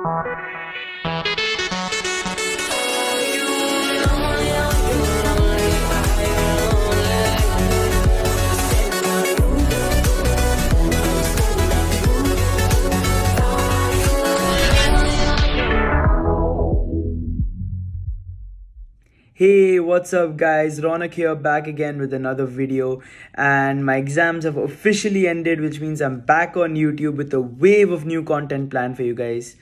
Hey, what's up guys? Ronak here, back again with another video, and my exams have officially ended, which means I'm back on YouTube with a wave of new content planned for you guys.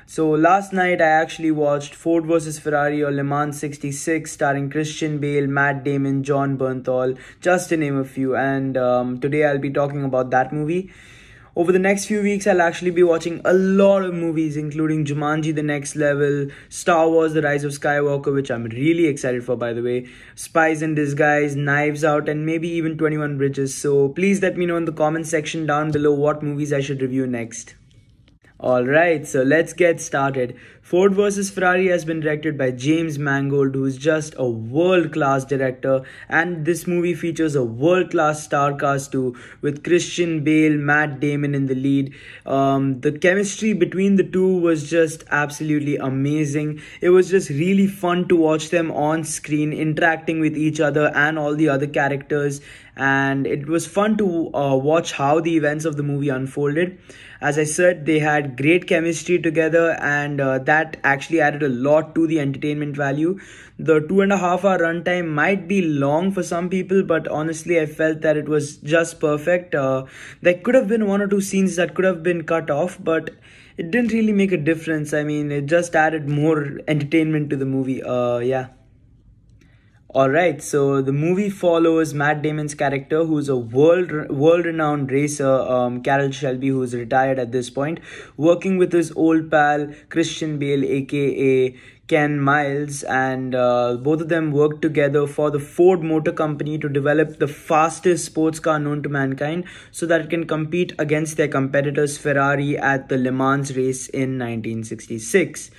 So last night I actually watched Ford V Ferrari or Le Mans 66 starring Christian Bale, Matt Damon, John Bernthal, just to name a few, and today I'll be talking about that movie. Over the next few weeks, I'll actually be watching a lot of movies, including Jumanji: The Next Level, Star Wars: The Rise of Skywalker, which I'm really excited for, by the way, Spies in Disguise, Knives Out, and maybe even 21 Bridges. So please let me know in the comment section down below what movies I should review next. Alright, so let's get started. Ford vs Ferrari has been directed by James Mangold, who is just a world-class director, and this movie features a world-class star cast too, with Christian Bale, Matt Damon in the lead. The chemistry between the two was just absolutely amazing. It was just really fun to watch them on screen interacting with each other and all the other characters, and it was fun to watch how the events of the movie unfolded. As I said, they had great chemistry together, and that actually added a lot to the entertainment value. The 2.5 hour runtime might be long for some people, but honestly I felt that it was just perfect. There could have been one or two scenes that could have been cut off, but it didn't really make a difference. I mean, it just added more entertainment to the movie. Yeah. Alright, so the movie follows Matt Damon's character, who's a world-renowned racer, Carroll Shelby, who's retired at this point, working with his old pal Christian Bale, aka Ken Miles, and both of them worked together for the Ford Motor Company to develop the fastest sports car known to mankind, so that it can compete against their competitors Ferrari at the Le Mans race in 1966.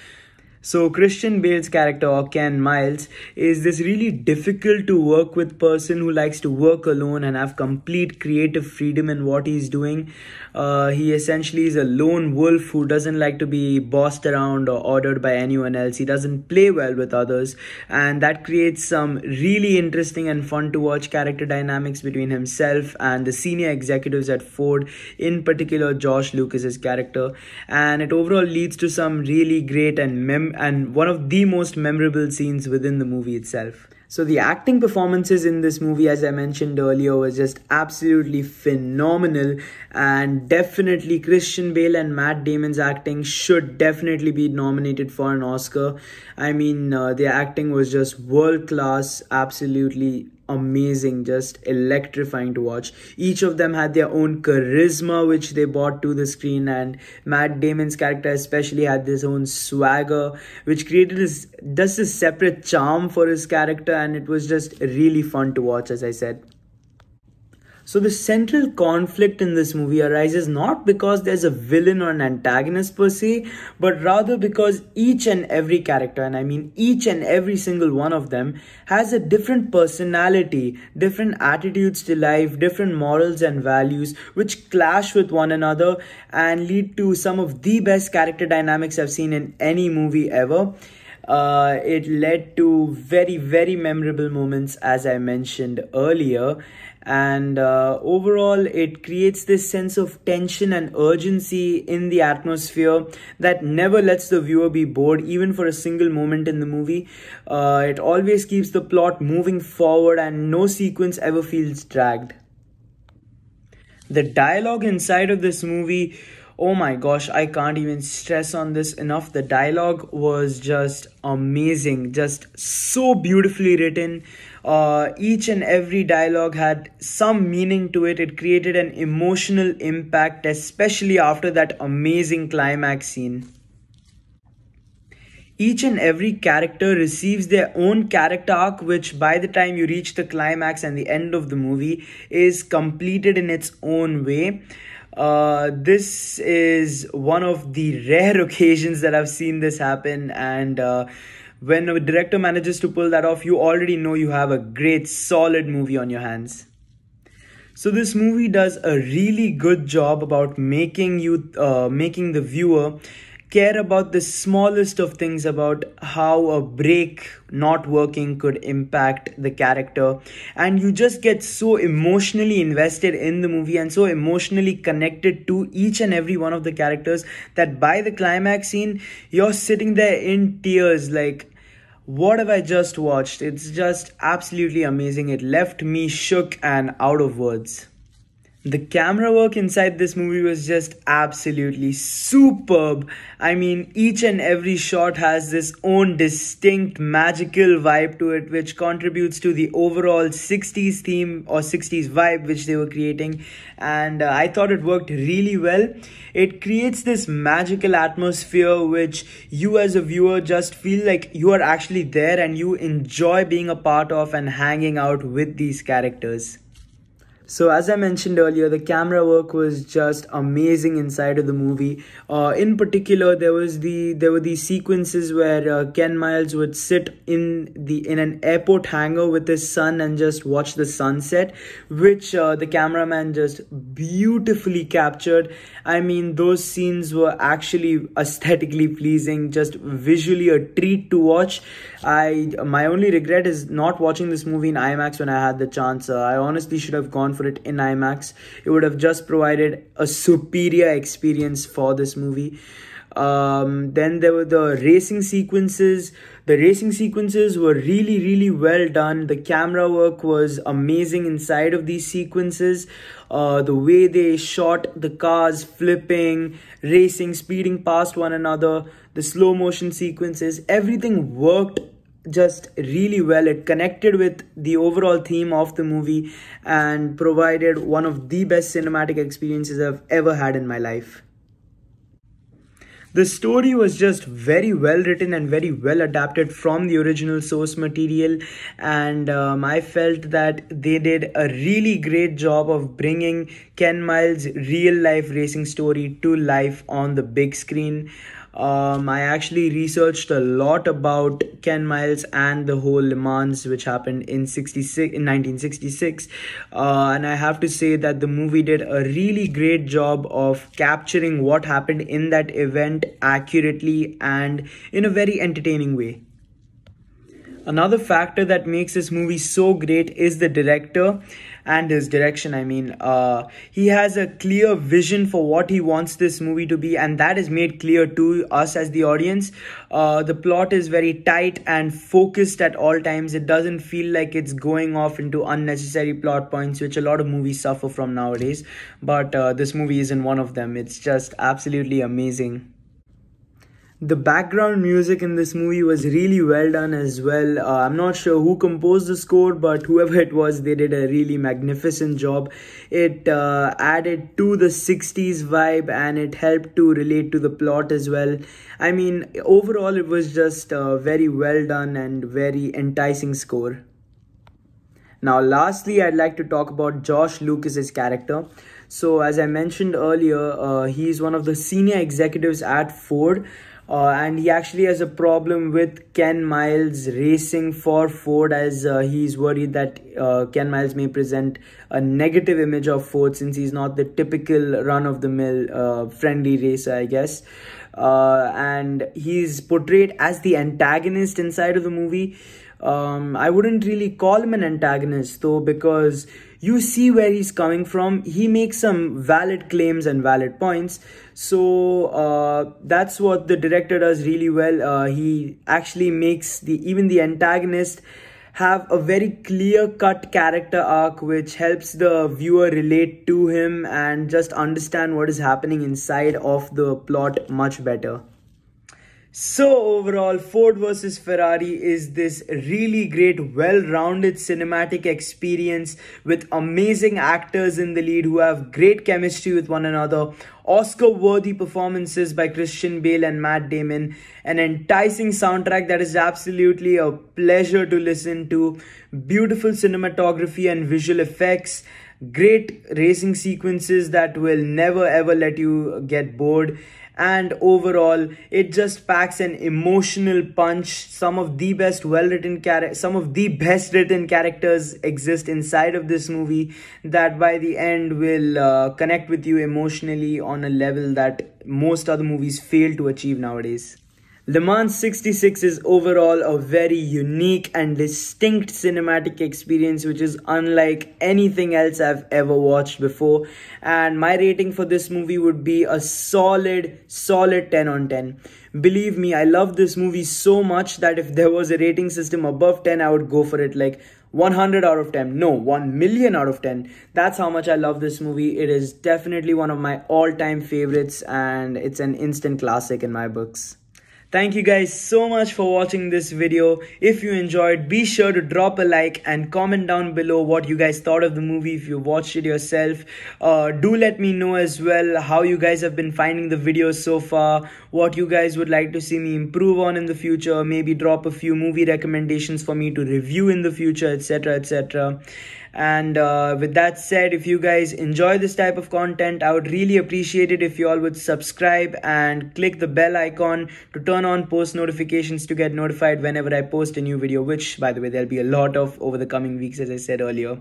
So Christian Bale's character, or Ken Miles, is this really difficult to work with person who likes to work alone and have complete creative freedom in what he's doing. He essentially is a lone wolf who doesn't like to be bossed around or ordered by anyone else. He doesn't play well with others, and that creates some really interesting and fun to watch character dynamics between himself and the senior executives at Ford, in particular Josh Lucas's character, and it overall leads to some really great and one of the most memorable scenes within the movie itself. So the acting performances in this movie, as I mentioned earlier, was just absolutely phenomenal, and definitely Christian Bale and Matt Damon's acting should definitely be nominated for an Oscar. I mean, their acting was just world class, absolutely amazing, just electrifying to watch. Each of them had their own charisma which they brought to the screen, and Matt Damon's character especially had this own swagger which created just a separate charm for his character, and it was just really fun to watch, as I said. So the central conflict in this movie arises not because there's a villain or an antagonist per se, but rather because each and every character, and I mean each and every single one of them, has a different personality, different attitudes to life, different morals and values, which clash with one another and lead to some of the best character dynamics I've seen in any movie ever. It led to very, very memorable moments, as I mentioned earlier, and overall it creates this sense of tension and urgency in the atmosphere that never lets the viewer be bored even for a single moment in the movie. It always keeps the plot moving forward, and no sequence ever feels dragged. The dialogue inside of this movie, oh my gosh, I can't even stress on this enough. The dialogue was just amazing, just so beautifully written. Each and every dialogue had some meaning to it. It created an emotional impact, especially after that amazing climax scene. Each and every character receives their own character arc, which by the time you reach the climax and the end of the movie is completed in its own way. This is one of the rare occasions that I've seen this happen, and when a director manages to pull that off, you already know you have a great solid movie on your hands. So this movie does a really good job about making the viewer care about the smallest of things, about how a brake not working could impact the character, and you just get so emotionally invested in the movie and so emotionally connected to each and every one of the characters that by the climax scene you're sitting there in tears like, what have I just watched? It's just absolutely amazing. It left me shook and out of words. The camera work inside this movie was just absolutely superb. I mean, each and every shot has this own distinct magical vibe to it, which contributes to the overall 60s theme or 60s vibe which they were creating. And I thought it worked really well. It creates this magical atmosphere which you as a viewer just feel like you are actually there and you enjoy being a part of and hanging out with these characters. So as I mentioned earlier, the camera work was just amazing inside of the movie. In particular, there were these sequences where Ken Miles would sit in an airport hangar with his son and just watch the sunset, which the cameraman just beautifully captured. I mean, those scenes were actually aesthetically pleasing, just visually a treat to watch. My only regret is not watching this movie in IMAX when I had the chance. I honestly should have gone for it in IMAX. It would have just provided a superior experience for this movie. Then there were the racing sequences. The racing sequences were really well done. The camera work was amazing inside of these sequences. The way they shot the cars flipping, racing, speeding past one another, the slow motion sequences, everything worked just really well. It connected with the overall theme of the movie and provided one of the best cinematic experiences I've ever had in my life. The story was just very well written and very well adapted from the original source material, and I felt that they did a really great job of bringing Ken Miles' real life racing story to life on the big screen. I actually researched a lot about Ken Miles and the whole Le Mans which happened in 1966, and I have to say that the movie did a really great job of capturing what happened in that event accurately and in a very entertaining way. Another factor that makes this movie so great is the director and his direction. I mean, he has a clear vision for what he wants this movie to be, and that is made clear to us as the audience. The plot is very tight and focused at all times. It doesn't feel like it's going off into unnecessary plot points, which a lot of movies suffer from nowadays. But this movie isn't one of them. It's just absolutely amazing. The background music in this movie was really well done as well. I'm not sure who composed the score, but whoever it was, they did a really magnificent job. It added to the 60s vibe and it helped to relate to the plot as well. I mean, overall, it was just a very well done and very enticing score. Now, lastly, I'd like to talk about Josh Lucas's character. So, as I mentioned earlier, he's one of the senior executives at Ford. And he actually has a problem with Ken Miles racing for Ford, as he's worried that Ken Miles may present a negative image of Ford since he's not the typical run-of-the-mill friendly racer, I guess. And he's portrayed as the antagonist inside of the movie. I wouldn't really call him an antagonist though, because you see where he's coming from. He makes some valid claims and valid points. So that's what the director does really well. He actually makes even the antagonist have a very clear-cut character arc, which helps the viewer relate to him and just understand what is happening inside of the plot much better. So overall, Ford vs Ferrari is this really great, well-rounded cinematic experience with amazing actors in the lead who have great chemistry with one another, Oscar-worthy performances by Christian Bale and Matt Damon, an enticing soundtrack that is absolutely a pleasure to listen to, beautiful cinematography and visual effects, great racing sequences that will never ever let you get bored, and overall it just packs an emotional punch. Some of the best written characters exist inside of this movie that by the end will connect with you emotionally on a level that most other movies fail to achieve nowadays. Le Mans 66 is overall a very unique and distinct cinematic experience which is unlike anything else I've ever watched before, and my rating for this movie would be a solid 10 on 10. Believe me, I love this movie so much that if there was a rating system above 10, I would go for it, like 100 out of 10. No, 1 million out of 10. That's how much I love this movie. It is definitely one of my all-time favorites and it's an instant classic in my books. Thank you guys so much for watching this video. If you enjoyed, be sure to drop a like and comment down below what you guys thought of the movie if you watched it yourself. Do let me know as well how you guys have been finding the videos so far, what you guys would like to see me improve on in the future, maybe drop a few movie recommendations for me to review in the future, etc, etc. And with that said, if you guys enjoy this type of content, I would really appreciate it if you all would subscribe and click the bell icon to turn on post notifications to get notified whenever I post a new video, which by the way there'll be a lot of over the coming weeks, as I said earlier.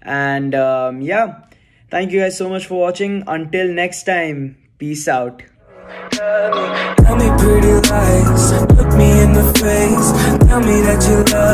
And yeah, thank you guys so much for watching. Until next time, peace out. Tell me pretty lies, look me in the face, tell me that you love